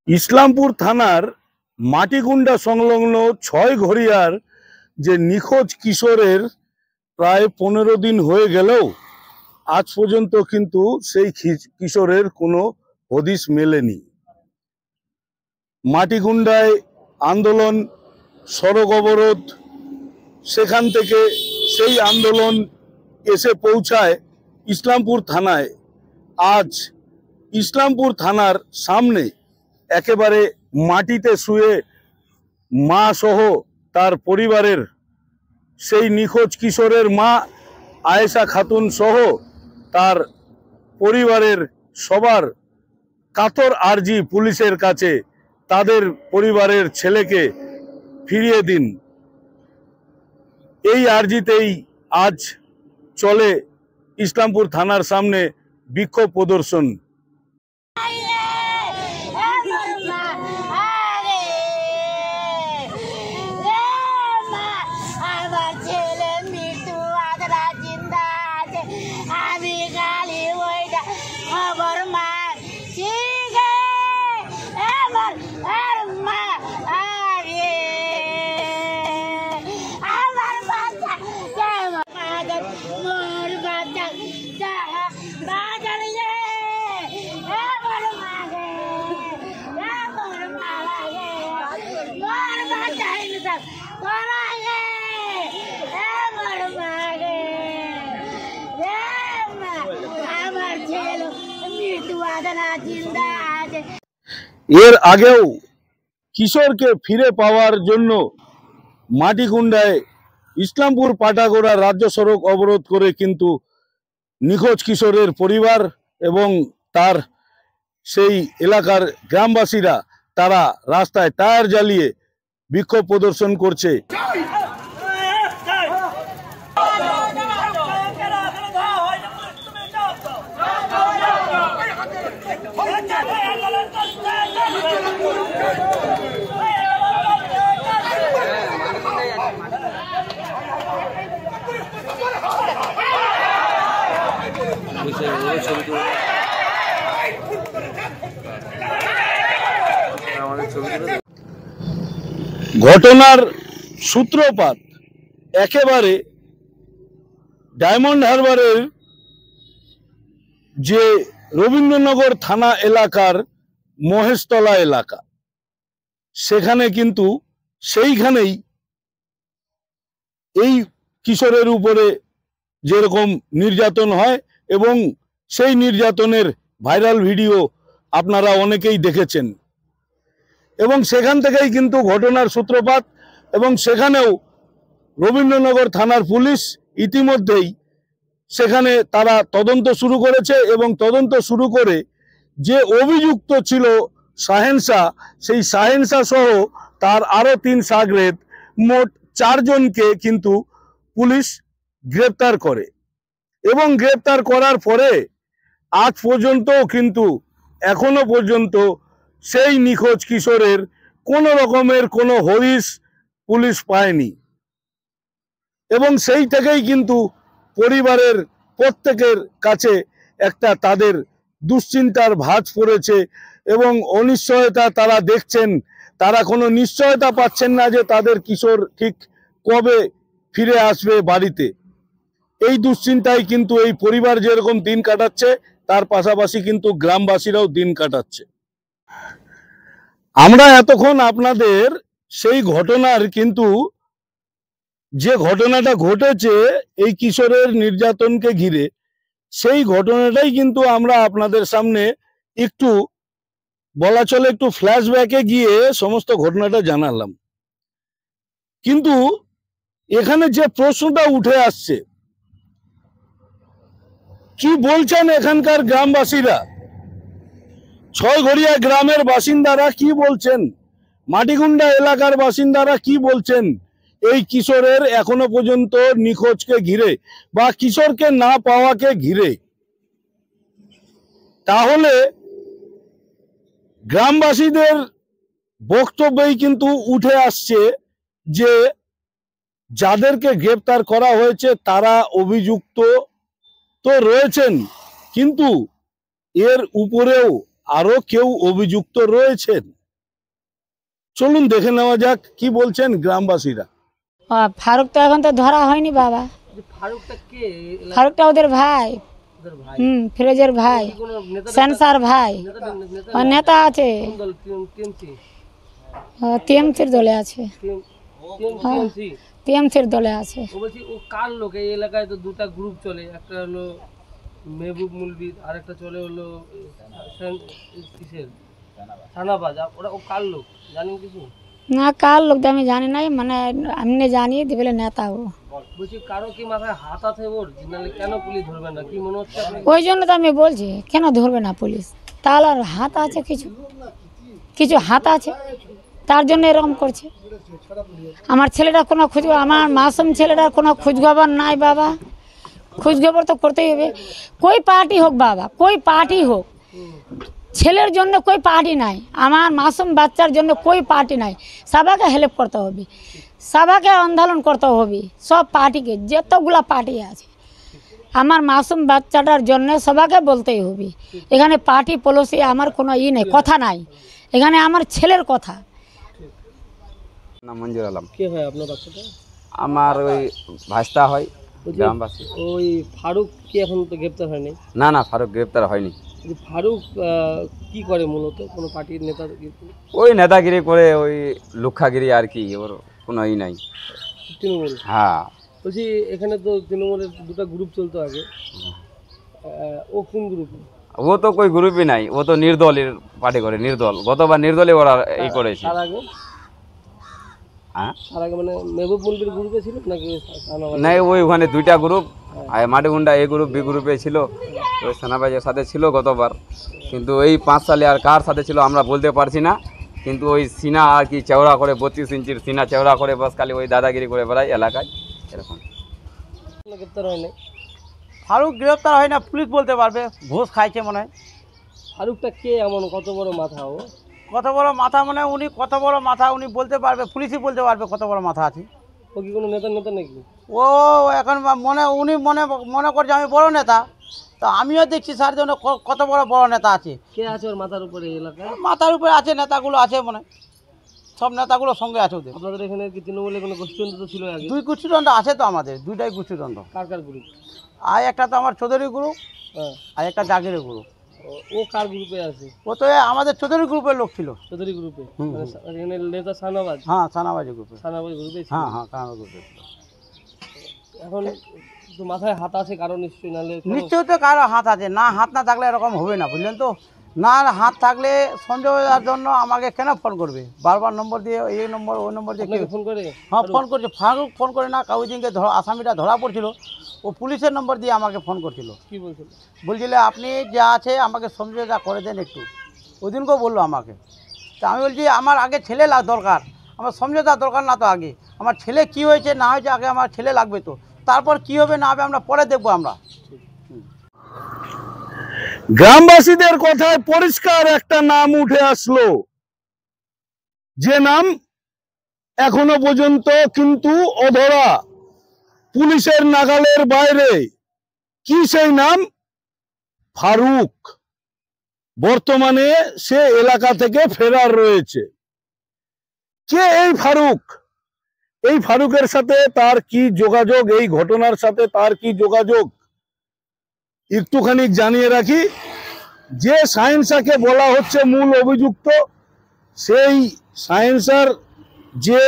ইসলামপুর থানার মাটিগুন্ডা সংলগ্ন ছয়ঘরিয়ার যে নিখোঁজ কিশোরের প্রায় 15 দিন হয়ে গেলেও আজ পর্যন্ত কিন্তু সেই কিশোরের কোনো হদিশ মেলেনি। মাটিগুন্ডায় আন্দোলন, সড়ক অবরোধ, সেখান থেকে সেই আন্দোলন এসে পৌঁছায় ইসলামপুর থানায়। আজ ইসলামপুর থানার সামনে একেবারে মাটিতে শুয়ে মা সহ তার পরিবারের সেই নিখোঁজ কিশোরের মা আয়েশা খাতুন সহ তার পরিবারের সবার কাতর আর্জি পুলিশের কাছে, তাদের পরিবারের ছেলেকে ফিরিয়ে দিন। এই আর্জিতেই আজ চলে ইসলামপুর থানার সামনে বিক্ষোভ প্রদর্শন। এর আগেও কিশোরকে ফিরে পাওয়ার জন্য মাটিগুন্ডায় ইসলামপুর পাটাগোড়া রাজ্য সড়ক অবরোধ করে কিন্তু নিখোঁজ কিশোরের পরিবার এবং তার সেই এলাকার গ্রামবাসীরা তারা রাস্তায় টায়ার জ্বালিয়ে বিক্ষোভ প্রদর্শন করছে। ঘটনার সূত্রপাত একেবারে ডায়মন্ড হারবারের যে রবীন্দ্রনগর থানা এলাকার মহেশতলা এলাকা, সেখানে কিন্তু সেইখানেই এই কিশোরের উপরে যেরকম নির্যাতন হয় এবং সেই নির্যাতনের ভাইরাল ভিডিও আপনারা অনেকেই দেখেছেন এবং সেখান থেকেই কিন্তু ঘটনার সূত্রপাত। এবং সেখানেও রবীন্দ্রনগর থানার পুলিশ ইতিমধ্যেই সেখানে তারা তদন্ত শুরু করেছে এবং তদন্ত শুরু করে যে অভিযুক্ত ছিল শাহেনশা, সেই শাহেনশা সহ তার আরও 3 শাগরেদ, মোট 4 জনকে কিন্তু পুলিশ গ্রেপ্তার করে এবং গ্রেপ্তার করার পরে আজ পর্যন্ত কিন্তু এখনো পর্যন্ত সেই নিখোঁজ কিশোরের কোনো রকমের কোনো হদিশ পুলিশ পায়নি এবং সেই থেকেই কিন্তু পরিবারের প্রত্যেকের কাছে একটা তাদের দুশ্চিন্তার ভাঁজ পড়েছে এবং অনিশ্চয়তা তারা দেখছেন। তারা কোনো নিশ্চয়তা পাচ্ছেন না যে তাদের কিশোর ঠিক কবে ফিরে আসবে বাড়িতে। এই দুশ্চিন্তায় কিন্তু এই পরিবার যেরকম দিন কাটাচ্ছে, তার পাশাপাশি কিন্তু গ্রামবাসীরাও দিন কাটাচ্ছে। আমরা এতক্ষণ আপনাদের সেই ঘটনার কিন্তু যে ঘটনাটা ঘটেছে এই কিশোরের নির্যাতনকে ঘিরে, সেই ঘটনাটাই কিন্তু আমরা আপনাদের সামনে একটু বলা চলে একটু ফ্ল্যাশব্যাকে গিয়ে সমস্ত ঘটনাটা জানালাম। কিন্তু এখানে যে প্রশ্নটা উঠে আসছে, কি বলছেন এখানকার গ্রামবাসীরা, ছয়ঘরিয়া গ্রামের বাসিন্দারা কি বলছেন, মাটিগুন্ডা এলাকার বাসিন্দারা কি বলছেন এই কিশোরের এখনো পর্যন্ত নিখোঁজকে ঘিরে বা কিশোরকে না পাওয়াকে ঘিরে? তাহলে গ্রামবাসীদের বক্তব্যেই কিন্তু উঠে আসছে যে যাদেরকে গ্রেপ্তার করা হয়েছে তারা অভিযুক্ত তো রয়েছেন, কিন্তু এর উপরেও আরো কেউ অভিযুক্ত রয়েছেন। চলুন দেখে নেওয়া যাক কি বলছেন গ্রামবাসীরা। ফারুক তো এখন তো ধরা হয়নি বাবা। ফারুকটা ওদের ভাই, ফিরোজের ভাই, সেন্সার ভাই। নেতা আছে, টিএমসির দলে আছে, টিএমসির দলে আছে। বলছি ও কার লোক? এই এলাকায় তো দুটা গ্রুপ চলে, একটা হলো মেহবুব মুলবির আর একটা চলে হলো কিসের থানাবাজ। ওরা ও কার লোক জানেন কিছু? না, কার লোক তো আমি জানি নাই, মানে আমি জানি বলে নেতা ও। বলছি কারো কি মাথায় হাত আছে ওর? নাহলে কেন পুলিশ ধরবে না? কি মনে হচ্ছে? ওই জন্য তো আমি বলছি কেন ধরবে না পুলিশ। তাহলে আর হাত আছে, কিছু কিছু হাত আছে, তার জন্য এরকম করছে। আমার ছেলেটা কোনো খোঁজ, আমার মাসুম ছেলেটার কোনো খোঁজখবর নাই বাবা। খোঁজখবর তো করতেই হবে, কই পার্টি হোক বাবা, কই পার্টি হোক। ছেলের জন্য কই পার্টি নাই, আমার মাসুম বাচ্চার জন্য কই পার্টি নাই। সবাইকে হেল্প করতে হবে, সবাইকে আন্দোলন করতে হবে, সব পার্টিকে, যতগুলা পার্টি আছে আমার মাসুম বাচ্চাটার জন্য সবাইকে বলতেই হবে। এখানে পার্টি পলিসি আমার কোনো নেই, কথা নাই, এখানে আমার ছেলের কথা। নাম মঞ্জুর আলম। কে হয় আপনার বাচ্চাটা? আমার ওই ভাস্তা হয়, গ্রামবাসী। ওই ফারুক কি এখন তো গ্রেপ্তার হয়নি? না না, ফারুক গ্রেপ্তার হয়নি। ফারুক কি করে মূলত? কোনো পার্টির নেতা? ওই নেতাগিরি করে, ওই লুক্ষাগিরি আর কি, ওর কোনো ই নাই। তৃণমূল? হ্যাঁ। বলছি এখানে তো তৃণমূলের দুটো গ্রুপ চলতো আগে, ও কোন গ্রুপ? ও তো কই গ্রুপই নাই, ও তো নির্দলের পার্টি করে, নির্দল। গতবার নির্দলে ওরা এই করেছে। তার আগে? হ্যাঁ, তার আগে মানে মেহবুব মুলবির গ্রুপে ছিল নাকি? না, ওই ওখানে দুইটা গ্রুপ, আর মাটিগুন্ডা এ গ্রুপ, বি গ্রুপে ছিল। ওই সেনাবাহিনীর সাথে ছিল গতবার, কিন্তু এই 5 সালে আর কার সাথে ছিল আমরা বলতে পারছি না। কিন্তু ওই সিনা আর কি চওড়া করে, 32 ইঞ্চির সিনা চওড়া করে, বাস খালি ওই দাদাগিরি করে বেড়ায় এলাকায়, এরকম। গ্রেপ্তার হয় নাই? ফারুক গ্রেপ্তার হয় না, পুলিশ বলতে পারবে, ঘুষ খাইছে মনে হয়। ফারুকটা কে এমন, কত বড় মাথা ও? কত বড় মাথা মানে উনি কত বড় মাথা উনি বলতে পারবে, পুলিশই বলতে পারবে কত বড় মাথা আছে। ও কি কোনো নেতা নাকি? ও এখন উনি মনে করছে আমি বড় নেতা, তো আমিও দেখছি স্যার জন্য কত বড় বড় নেতা আছে। কে আছে ওর মাথার উপরে এই এলাকায়? মাথার উপরে আছে, নেতাগুলো আছে মনে হয়, সব নেতাগুলো সঙ্গে আছে ওদের। আপনাদের এখানে কি তৃণমূলে কোনো গোষ্ঠীদ্বন্দ্ব তো ছিল আগে? 2 গোষ্ঠীদ্বন্দ্ব আছে তো আমাদের, 2টাই গোষ্ঠীদ্বন্দ্ব। কার কার গ্রুপ? আর একটা তো আমার চৌধুরী গ্রুপ, হ্যাঁ, আর একটা জাগিরের গ্রুপ। ও কার গ্রুপে আছে? ও তো আমাদের চৌধুরী গ্রুপের লোক ছিল। চৌধুরী গ্রুপে? এখানে নেতা সানাবাজ? হ্যাঁ, সানাবাজি গ্রুপে। সানাবাজ গ্রুপে? হ্যাঁ হ্যাঁ, কানাবাজি গ্রুপে। এখন তো মাথায় হাত আছে কারণ নিশ্চয়ই, নাহলে নিশ্চয়ই তো কারো হাত আছে, না হাত না থাকলে এরকম হবে না, বুঝলেন তো। না হাত থাকলে সঞ্জয়ের জন্য আমাকে কেন ফোন করবে, বারবার নম্বর দিয়ে, এই নম্বর ওই নম্বর দিয়ে ফোন করে? হ্যাঁ, ফোন করছে। ফারুক ফোন করে না, ওই দিনকে আসামিটা ধরা পড়ছিল, ও পুলিশের নম্বর দিয়ে আমাকে ফোন করছিল। কি বলছিল? বলছিল আপনি যা আছে আমাকে সঞ্জয়টা করে দেন একটু, ওই দিনকেও বললো আমাকে। তা আমি বলছি আমার আগে ছেলে দরকার, আমার সমঝোতা দরকার না তো, আগে আমার ছেলে কি হয়েছে না হয়েছে, আগে আমার ছেলে লাগবে, তো তারপর কি হবে না হবে আমরা পরে দেখবো আমরা। গ্রামবাসীদের কথায় পরিষ্কার একটা নাম উঠে আসলো, যে নাম এখনো পর্যন্ত কিন্তু অধরা, পুলিশের নাগালের বাইরে। কি সেই নাম? ফারুক। বর্তমানে সে এলাকা থেকে ফেরার রয়েছে। কে এই ফারুক? এই ফারুকের সাথে তার কি যোগাযোগ, এই ঘটনার সাথে তার কি যোগাযোগ, একটুখানি জানিয়ে রাখি। যে সায়েন্সাকে বলা হচ্ছে মূল অভিযুক্ত, সেই সায়েন্সার যে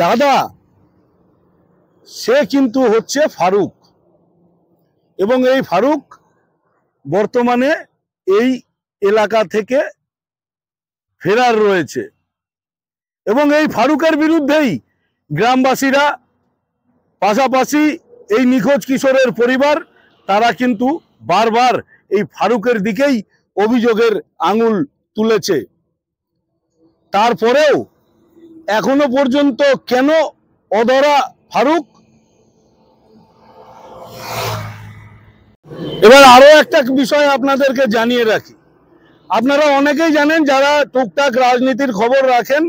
দাদা, সে কিন্তু হচ্ছে ফারুক। এবং এই ফারুক বর্তমানে এই এলাকা থেকে ফেরার রয়েছে। এবং এই ফারুকের বিরুদ্ধেই গ্রামবাসীরা, পাশাপাশি এই নিখোঁজ কিশোরের পরিবার, তারা কিন্তু বারবার এই ফারুকের দিকেই অভিযোগের আঙুল তুলেছে। তারপরেও এখনো পর্যন্ত কেন অধরা ফারুক? এবার আরো একটা বিষয় আপনাদেরকে জানিয়ে রাখি। আপনারা অনেকেই জানেন, যারা টুকটাক রাজনীতির খবর রাখেন,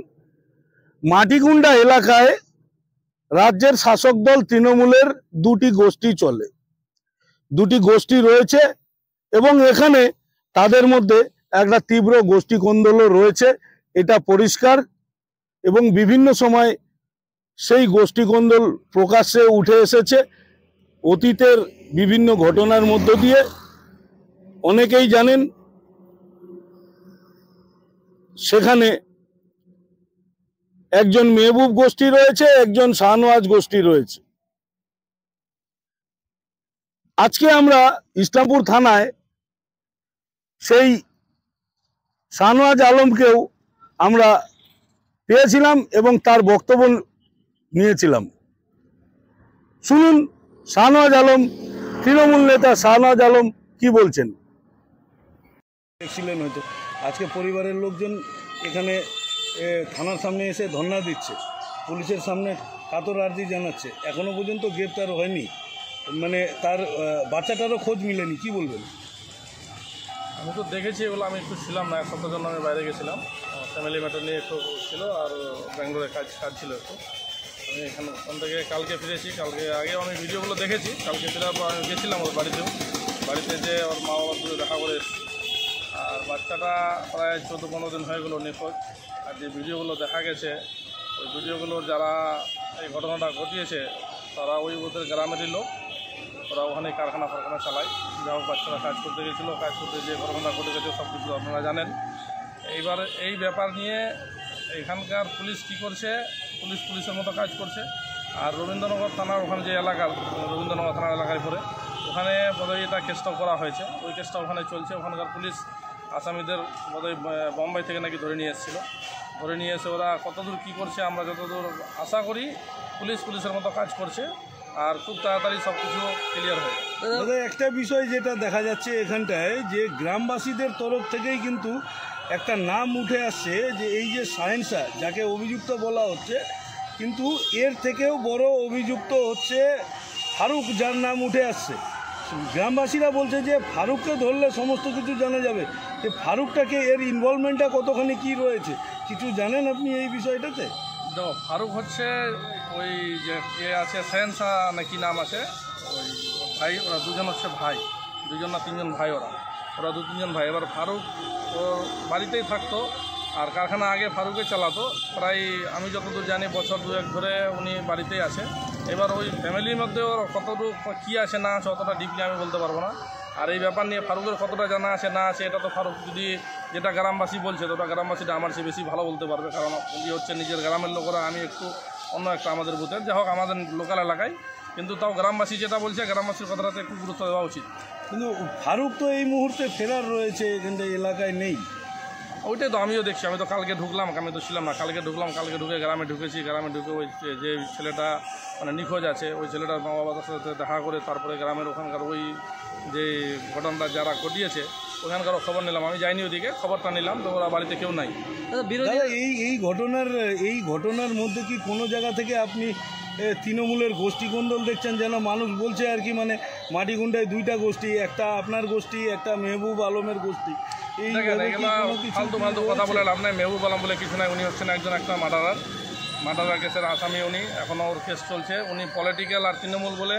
মাটিগুন্ডা এলাকায় রাজ্যের শাসক দল তৃণমূলের 2টি গোষ্ঠী চলে, 2টি গোষ্ঠী রয়েছে। এবং এখানে তাদের মধ্যে একটা তীব্র গোষ্ঠী কোন্দলও রয়েছে, এটা পরিষ্কার। এবং বিভিন্ন সময় সেই গোষ্ঠীকন্দল প্রকাশ্যে উঠে এসেছে। অতীতের বিভিন্ন ঘটনার মধ্য দিয়ে অনেকেই জানেন সেখানে একজন মেহবুব গোষ্ঠী রয়েছে, একজন শাহনওয়াজ গোষ্ঠী রয়েছে। আজকে আমরা ইসলামপুর থানায় সেই শাহনওয়াজ আলমকেও আমরা পেয়েছিলাম এবং তার বক্তব্য নিয়েছিলাম। শুনুন শাহনওয়াজ আলম, তৃণমূল নেতা শাহনওয়াজ আলম কি বলছেন। দেখছিলেন হয়তো আজকে পরিবারের লোকজন এখানে থানার সামনে এসে ধর্ণা দিচ্ছে, পুলিশের সামনে কাতর আর্জি জানাচ্ছে, এখনো পর্যন্ত গ্রেপ্তার হয়নি, মানে তার বাচ্চাটারও খোঁজ মিলেনি, কি বলবেন? আমি তো দেখেছি এগুলো, আমি একটু ছিলাম না, এক সপ্তাহের জন্য আমি বাইরে গেছিলাম, ফ্যামিলি ম্যাটার নিয়ে একটু ছিল, আর ব্যাঙ্গালোরে কাজ ছিল একটু। আমি ওখান থেকে কালকে ফিরেছি, কালকে আগেও আমি ভিডিওগুলো দেখেছি, কালকে ফেরার পর আমি গেছিলাম ওর বাড়িতে যে ওর মা বাবার সাথে দেখা করে এসেছি। আর বাচ্চাটা প্রায় 14-15 দিন হয়ে গেলো নিখোঁজ। আর যে ভিডিওগুলো দেখা গেছে, ওই ভিডিওগুলো যারা এই ঘটনাটা ঘটিয়েছে তারা ওদের গ্রামেরই লোক, ওরা ওখানে কারখানা চালায়। যা হোক, বাচ্চারা কাজ করতে গেছিলো, কাজ করতে যে ঘটনা ঘটে গেছে সব কিছু আপনারা জানেন। এইবার এই ব্যাপার নিয়ে এখানকার পুলিশ কী করছে, পুলিশের মতো কাজ করছে। আর রবীন্দ্রনগর থানার ওখানে যে এলাকা, রবীন্দ্রনগর থানার এলাকায় পড়ে, ওখানে বোধহয় এটা কেসটাও করা হয়েছে, ওই কেসটা ওখানে চলছে। ওখানকার পুলিশ আসামিদের বোধহয় বোম্বাই থেকে নাকি ধরে নিয়ে এসেছিলো, ধরে নিয়ে এসে ওরা কতদূর কী করছে আমরা যতদূর আশা করি পুলিশের মতো কাজ করছে, আর খুব তাড়াতাড়ি সব কিছু ক্লিয়ার হয়। দাদা, একটা বিষয় যেটা দেখা যাচ্ছে এখানটায়, যে গ্রামবাসীদের তরফ থেকেই কিন্তু একটা নাম উঠে আসছে, যে এই যে শাহিন শাহ যাকে অভিযুক্ত বলা হচ্ছে, কিন্তু এর থেকেও বড় অভিযুক্ত হচ্ছে ফারুক, যার নাম উঠে আসছে। গ্রামবাসীরা বলছে যে ফারুককে ধরলে সমস্ত কিছু জানা যাবে, যে ফারুকটাকে, এর ইনভলভমেন্টটা কতখানি কি রয়েছে, কিছু জানেন আপনি এই বিষয়টাতে? ফারুক হচ্ছে ওই যে আছে শাহিন শাহ নাকি নাম আছে, ওই ভাই, ওরা দুজন হচ্ছে ভাই, 2 না 3 ভাই, ওরা 2-3 ভাই। এবার ফারুক ওর বাড়িতেই থাকতো, আর কারখানা আগে ফারুকে চালাতো। প্রায় আমি যতদূর জানি বছর 2-1 ধরে উনি বাড়িতেই আছে। এবার ওই ফ্যামিলির মধ্যে ওর কতটুকু কী আছে না আছে অতটা ডিপলি আমি বলতে পারবো না। আর এই ব্যাপার নিয়ে ফারুকের কতটা জানা আছে না আছে, এটা তো ফারুক যদি যেটা গ্রামবাসী বলছে, তো ওটা গ্রামবাসীটা আমার চেয়ে বেশি ভালো বলতে পারবে, কারণ উনি হচ্ছে নিজের গ্রামের লোকেরা, আমি একটু অন্য একটা আমাদের বুথের, যা হোক আমাদের লোকাল এলাকায়। কিন্তু তাও গ্রামবাসী যেটা বলছে, গ্রামবাসীর কথাটাতে একটু গুরুত্ব দেওয়া উচিত। কিন্তু ফারুক তো এই মুহূর্তে ফেরার রয়েছে, এখানটা এলাকায় নেই। ওইটাই তো আমিও দেখছি, আমি তো কালকে ঢুকলাম, আমি তো ছিলাম না, কালকে ঢুকলাম, কালকে ঢুকে গ্রামে ঢুকেছি, গ্রামে ঢুকে ওই যে ছেলেটা মানে নিখোঁজ আছে, ওই ছেলেটার মা বাবার সাথে দেখা করে তারপরে গ্রামের ওখানকার ওই যে ঘটনাটা যারা ঘটিয়েছে ওখানকারও খবর নিলাম। আমি যাইনি ওদিকে, খবরটা নিলাম, তো ওরা বাড়িতে কেউ নাই। এই ঘটনার মধ্যে কি কোনো জায়গা থেকে আপনি তৃণমূলের গোষ্ঠীকন্দল দেখছেন? যেন মানুষ বলছে আর কি, মানে মাটিগুন্ডায় 2টা গোষ্ঠী, একটা আপনার গোষ্ঠী, একটা মেহবুব আলমের গোষ্ঠী। ফালতু কথা বলে লাভ নাই। মেহবুব আলম বলে কিছু নাই, উনি হচ্ছেন একটা মার্ডারার কেসের আসামি। উনি এখনও ওর কেস চলছে। উনি পলিটিক্যাল, আর তৃণমূল বলে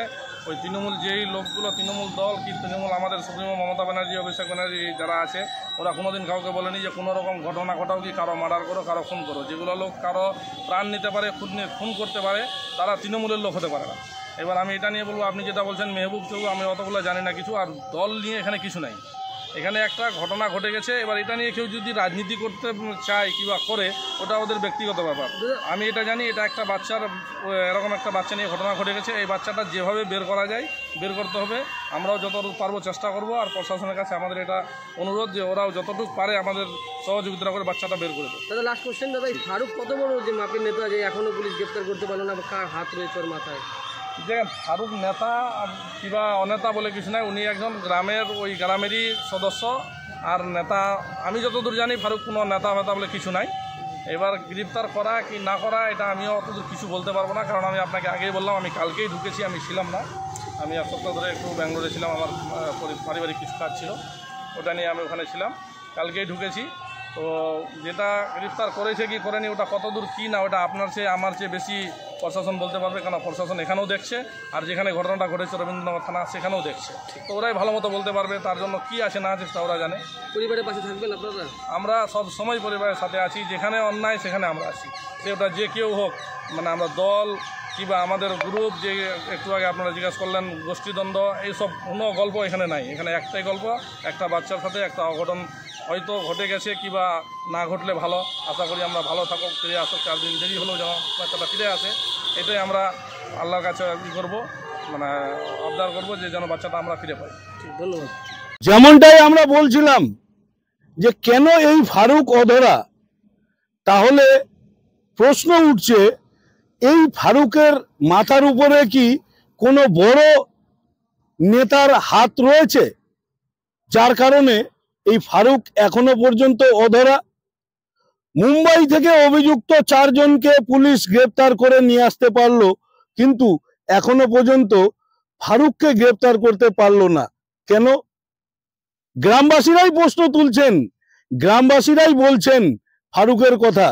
ওই তৃণমূল যেই লোকগুলো, তৃণমূল দল কি তৃণমূল, আমাদের সুপ্রিমো মমতা ব্যানার্জি, অভিষেক ব্যানার্জি যারা আছে, ওরা কোনোদিন কাউকে বলেনি যে কোনো রকম ঘটনা ঘটাও কি কারো মার্ডার করো, কারো খুন করো। যেগুলো লোক কারো প্রাণ নিতে পারে, খুন করতে পারে, তারা তৃণমূলের লোক হতে পারে না। এবার আমি এটা নিয়ে বলবো, আপনি যেটা বলছেন মেহবুব কেউ, আমি অতগুলো জানি না কিছু, আর দল নিয়ে এখানে কিছু নাই। এখানে একটা ঘটনা ঘটে গেছে। এবার এটা নিয়ে কেউ যদি রাজনীতি করতে চায় কিংবা করে, ওটা ওদের ব্যক্তিগত ব্যাপার। আমি এটা জানি, এটা একটা বাচ্চার, এরকম একটা বাচ্চা নিয়ে ঘটনা ঘটে গেছে। এই বাচ্চাটা যেভাবে বের করা যায় বের করতে হবে। আমরাও যতটুকু পারবো চেষ্টা করব, আর প্রশাসনের কাছে আমাদের এটা অনুরোধ যে ওরাও যতটুকু পারে আমাদের সহযোগিতা করে বাচ্চাটা বের করে দেবে। দাদা, লাস্ট কোশ্চেন দাদা, এই ফারুক কত বড় যে মাপের নেতা, যে এখনও পুলিশ গ্রেপ্তার করতে পারলো না, কার হাত রয়েছে ওর মাথায়? দেখেন, ফারুক নেতা কিংবা অনেতা বলে কিছু নাই, উনি একজন গ্রামেরই সদস্য আর নেতা। আমি যতদূর জানি ফারুক কোনো নেতা বলে কিছু নাই। এবার গ্রেপ্তার করা কি না করা, এটা আমিও অতদূর কিছু বলতে পারবো না, কারণ আমি আপনাকে আগেই বললাম আমি কালকেই ঢুকেছি, আমি ছিলাম না। আমি 1 সপ্তাহ ধরে একটু ব্যাঙ্গালোরে ছিলাম, আমার পারিবারিক কিছু কাজ ছিল, ওটা নিয়ে আমি ওখানে ছিলাম। কালকেই ঢুকেছি। তো যেটা গ্রেফতার করেছে কি করেনি ওটা কতদূর কী না ওটা আপনার চেয়ে আমার চেয়ে বেশি প্রশাসন বলতে পারবে, কারণ প্রশাসন এখানেও দেখছে আর যেখানে ঘটনাটা ঘটেছে রবীন্দ্রনগর থানা সেখানেও দেখছে। তো ওরাই ভালো মতো বলতে পারবে তার জন্য কি আছে না আছে তা ওরা জানে। পরিবারের পাশে থাকবেন আপনারা? আমরা সব সময় পরিবারের সাথে আছি, যেখানে অন্যায় সেখানে আমরা আছি, সে ওটা যে কেউ হোক, মানে আমরা দল কিংবা আমাদের গ্রুপ, যে একটু আগে আপনারা জিজ্ঞাসা করলেন গোষ্ঠীদ্বন্দ্ব, এইসব কোনো গল্প এখানে নাই। এখানে একটাই গল্প, একটা বাচ্চার সাথে একটা অঘটন হয়তো ঘটে গেছে কিংবা না ঘটলে ভালো, আশা করি আমরা ভালো থাকুক, ফিরে আসুক, 4 দিন দেরি হলেও যেন বাচ্চাটা ফিরে আসে, এটাই আমরা আল্লাহর কাছে ই করবো, মানে আবদার করবো যে যেন বাচ্চাটা আমরা ফিরে পাই। ধন্যবাদ। যেমনটাই আমরা বলছিলাম যে কেন এই ফারুক অধরা, তাহলে প্রশ্ন উঠছে এই ফারুকের মাথার উপরে কি কোনো বড় নেতার হাত রয়েছে যার কারণে এই ফারুক এখনো পর্যন্ত অধরা? মুম্বাই থেকে অভিযুক্ত 4 জনকে পুলিশ গ্রেপ্তার করে নিয়ে আসতে পারলো, কিন্তু এখনো পর্যন্ত ফারুককে গ্রেপ্তার করতে পারলো না। কেন? গ্রামবাসীরাই প্রশ্ন তুলছেন, গ্রামবাসীরাই বলছেন ফারুকের কথা।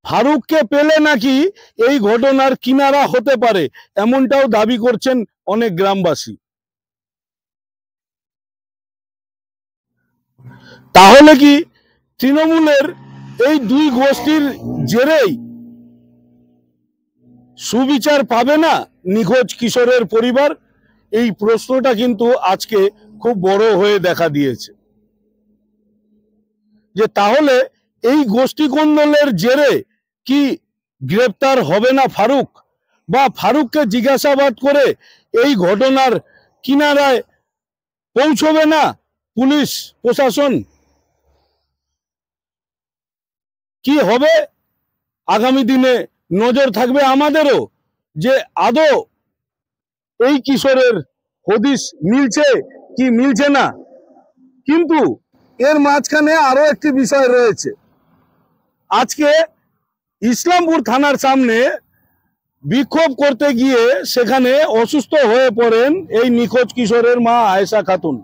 ফারুককে পেলে নাকি এই ঘটনার কিনারা হতে পারে, এমনটাও দাবি করছেন অনেক গ্রামবাসী। তাহলে কি তৃণমূলের এই 2 গোষ্ঠীর জেরেই সুবিচার পাবে না নিখোঁজ কিশোরের পরিবার? এই প্রশ্নটা কিন্তু আজকে খুব বড় হয়ে দেখা দিয়েছে যে তাহলে এই গোষ্ঠী কোন্দলের জেরে কি গ্রেপ্তার হবে না ফারুক, বা ফারুককে জিজ্ঞাসাবাদ করে এই ঘটনার কিনারায় পৌঁছবে না পুলিশ প্রশাসন? কি হবে আগামী দিনে নজর থাকবে আমাদেরও যে আদৌ এই কিশোরের হদিস মিলছে কি মিলছে না। কিন্তু এর মাঝখানে আরো একটি বিষয় রয়েছে। আজকে ইসলামপুর থানার সামনে বিক্ষোভ করতে গিয়ে সেখানে অসুস্থ হয়ে পড়েন এই নিখোঁজ কিশোরের মা আয়েশা খাতুন।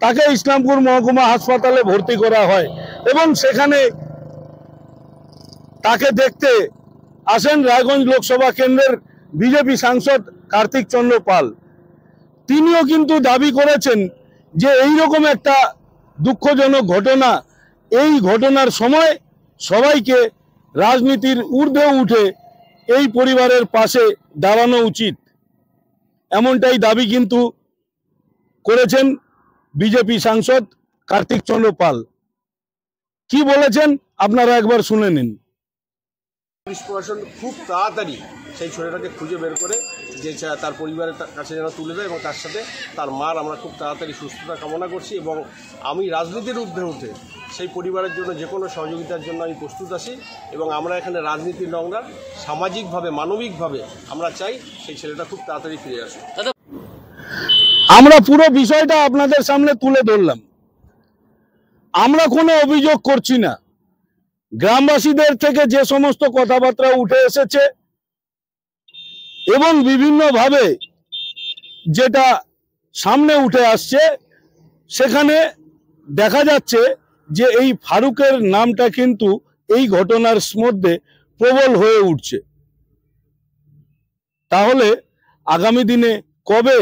তাকে ইসলামপুর মহকুমা হাসপাতালে ভর্তি করা হয় এবং সেখানে তাকে দেখতে আসেন রায়গঞ্জ লোকসভা কেন্দ্রের বিজেপি সাংসদ কার্তিক চন্দ্র পাল। তিনিও কিন্তু দাবি করেছেন যে এইরকম একটা দুঃখজনক ঘটনা, এই ঘটনার সময় সবাইকে রাজনীতির ঊর্ধ্বে উঠে এই পরিবারের পাশে দাঁড়ানো উচিত, এমনটাই দাবি কিন্তু করেছেন বিজেপি সাংসদ কার্তিক চন্দ্র পাল। কি বলেছেন আপনারা একবার শুনে নিন। পুলিশ প্রশাসন খুব তাড়াতাড়ি সেই ছেলেটাকে খুঁজে বের করে যে তার পরিবারের কাছে যেন তুলে দেয় এবং তার সাথে তার মার আমরা খুব তাড়াতাড়ি সুস্থতা কামনা করছি এবং আমি রাজনীতির ঊর্ধ্বে উঠে সেই পরিবারের জন্য যে কোনো সহযোগিতার জন্য আমি প্রস্তুত আছি এবং আমরা এখানে রাজনীতির নোংরা সামাজিকভাবে মানবিকভাবে আমরা চাই সেই ছেলেটা খুব তাড়াতাড়ি ফিরে আসুক। আমরা পুরো বিষয়টা আপনাদের সামনে তুলে ধরলাম। আমরা কোনো অভিযোগ করছি না। গ্রামবাসীদের থেকে যে সমস্ত কথাবার্তা উঠে এসেছে এবং বিভিন্নভাবে যেটা সামনে উঠে আসছে, সেখানে দেখা যাচ্ছে যে এই ফারুকের নামটা কিন্তু এই ঘটনার মধ্যে প্রবল হয়ে উঠছে। তাহলে আগামী দিনে কবে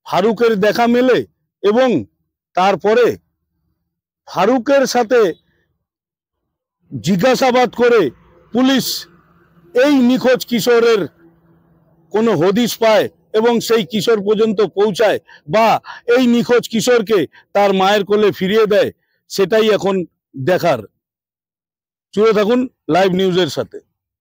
ফারুকের দেখা মেলে এবং তারপরে ফারুকের সাথে জিজ্ঞাসাবাদ করে পুলিশ এই নিখোঁজ কিশোরের কোনো হদিশ পায় এবং সেই কিশোর পর্যন্ত পৌঁছায় বা এই নিখোঁজ কিশোরকে তার মায়ের কোলে ফিরিয়ে দেয়, সেটাই এখন দেখার। জুড়ে থাকুন লাইভ নিউজের সাথে।